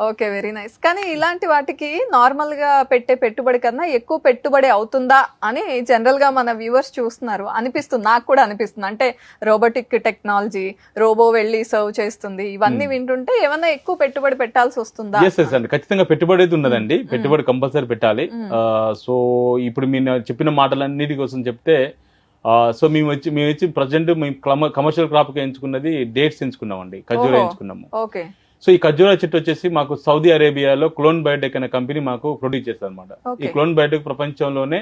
Okay, very nice. కానీ ఇలాంటి వాటికి నార్మల్ గా పెట్టే పెట్టుబడి కన్నా ఎక్కువ పెట్టుబడి అవుతుందా అని జనరల్ గా మన వ్యూవర్స్ చూస్తున్నారు, అనిపిస్తుంది, నాకు కూడా అనిపిస్తుంది. అంటే రోబోటిక్ టెక్నాలజీ, రోబో వెళ్ళి సర్వ్ చేస్తుంది, ఇవన్నీ వింటుంటే ఏమన్నా ఎక్కువ పెట్టుబడి పెట్టాల్సి వస్తుందా? అండి, ఖచ్చితంగా పెట్టుబడి అయితే ఉన్నదండి. పెట్టుబడి కంపల్సరీ పెట్టాలి. సో ఇప్పుడు మీరు చెప్పిన మాటలన్నిటి కోసం చెప్తే, సో మేము వచ్చి ప్రజెంట్ మేము కమర్షియల్ క్రాప్ కి ఎంచుకున్నది డేట్స్ ఎంచుకున్నామండి, ఖర్జూరా ఎంచుకున్నాము. ఓకే. సో ఈ ఖర్జూరా చెట్టు వచ్చేసి మాకు సౌదీ అరేబియాలో క్లోన్ బయోటెక్ అనే కంపెనీ మాకు ప్రొడ్యూస్ చేస్తుంది అనమాట. ఈ క్లోన్ బయోటెక్ ప్రపంచంలోనే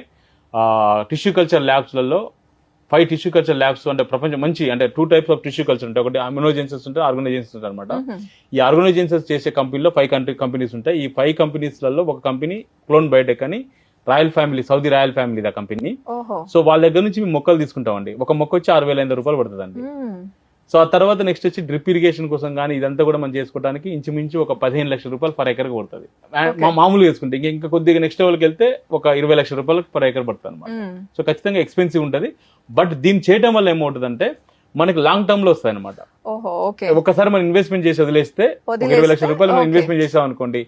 టిష్యూ కల్చర్ ల్యాబ్స్ లలో 5 టిష్యూ కల్చర్ ల్యాబ్స్, అంటే ప్రపంచం మంచి, అంటే 2 టైప్స్ ఆఫ్ టిష్యూ కల్చర్ ఉంటాయి. ఒకటి అమినోజెన్సెస్ ఉంటాయి, ఆర్గనైజెన్సెస్ ఉంటాయి అనమాట. ఈ ఆర్గనైజెన్సెస్ చేసే కంపెనీలో 5 కంపెనీస్ ఉంటాయి. ఈ 5 కంపెనీస్లలో ఒక కంపెనీ క్లోన్ బయోటెక్ అని, royal family, Saudi royal family దా కంపెనీ. సో వాళ్ళ దగ్గర నుంచి మేము మొక్కలు తీసుకుంటామండి. ఒక మొక్క వచ్చి 6,500 రూపాయలు పడుతుందండి. సో ఆ తర్వాత నెక్స్ట్ వచ్చి డ్రిప్ ఇరిగేషన్ కోసం కానీ ఇదంతా కూడా మనం చేసుకోవడానికి ఇంచుమించు ఒక 15 లక్షల రూపాయలు పర్ ఎకర్ పడుతుంది. మామూలుగా వేసుకుంటే ఇంకా కొద్దిగా నెక్స్ట్ లెవెల్కి వెళ్తే ఒక 20 లక్షల రూపాయలు పర్ ఎకర్ పడుతుంది అనమాట. సో ఖచ్చితంగా ఎక్స్పెన్సివ్ ఉంటుంది. బట్ దీన్ని చేయడం వల్ల ఏమవుతుందంటే మనకి లాంగ్ టర్మ్ లో వస్తాయి అనమాట. ఒకసారి మనం ఇన్వెస్ట్మెంట్ చేసి వదిలేస్తే 20 లక్షల రూపాయలు మనం ఇన్వెస్ట్మెంట్ చేసాం అనుకోండి,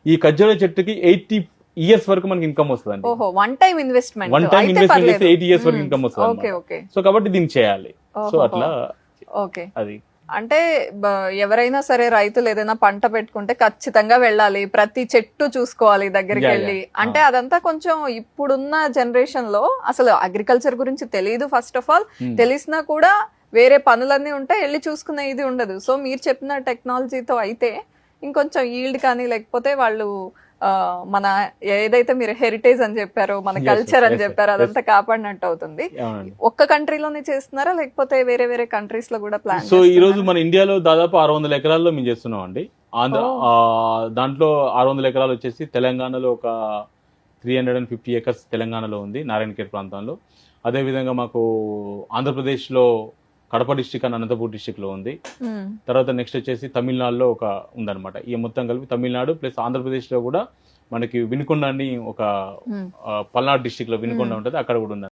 ఈ ఖర్జూరా చెట్టుకి 80 ఇయర్స్ వరకు మనకి ఇన్కమ్ వస్తుంది. వన్ టైం ఇన్వెస్ట్మెంట్ చేస్తే 80 ఇయర్స్ వరకు ఇన్కమ్ వస్తుంది. సో కాబట్టి దీన్ని చేయాలి. సో అట్లా అది. అంటే ఎవరైనా సరే రైతులు ఏదైనా పంట పెట్టుకుంటే ఖచ్చితంగా వెళ్ళాలి, ప్రతి చెట్టు చూసుకోవాలి దగ్గరికి వెళ్ళి. అంటే అదంతా కొంచెం ఇప్పుడున్న జనరేషన్ లో అసలు అగ్రికల్చర్ గురించి తెలియదు. ఫస్ట్ ఆఫ్ ఆల్ తెలిసినా కూడా వేరే పనులన్నీ ఉంటాయి, వెళ్ళి చూసుకునే ఇది ఉండదు. సో మీరు చెప్పిన టెక్నాలజీతో అయితే ఇంకొంచెం ఈల్డ్ కానీ, లేకపోతే వాళ్ళు మన ఏదైతే మీరు హెరిటేజ్ అని చెప్పారో, మన కల్చర్ అని చెప్పారో, అదంతా కాపాడినట్టు అవుతుంది. ఒక్క కంట్రీలోనే చేస్తున్నారా లేకపోతే వేరే వేరే కంట్రీస్ లో కూడా ప్లాన్? సో ఈ రోజు మన ఇండియాలో దాదాపు 600 ఎకరాల్లో మేము చేస్తున్నాం అండి. దాంట్లో 600 ఎకరాలు వచ్చేసి తెలంగాణలో ఒక 350 ఎకర్స్ తెలంగాణలో ఉంది, నారాయణఖేడ్ ప్రాంతంలో. అదేవిధంగా మాకు ఆంధ్రప్రదేశ్ లో కడప డిస్టిక్ అని అనంతపూర్ డిస్టిక్ లో ఉంది. తర్వాత నెక్స్ట్ వచ్చేసి తమిళనాడులో ఒక ఉందన్నమాట. ఈ మొత్తం కలిపి తమిళనాడు ప్లస్ ఆంధ్రప్రదేశ్ లో కూడా మనకి వినుకొండ అని ఒక పల్నాడు డిస్టిక్ లో వినుకొండ ఉంటుంది, అక్కడ కూడా ఉంది.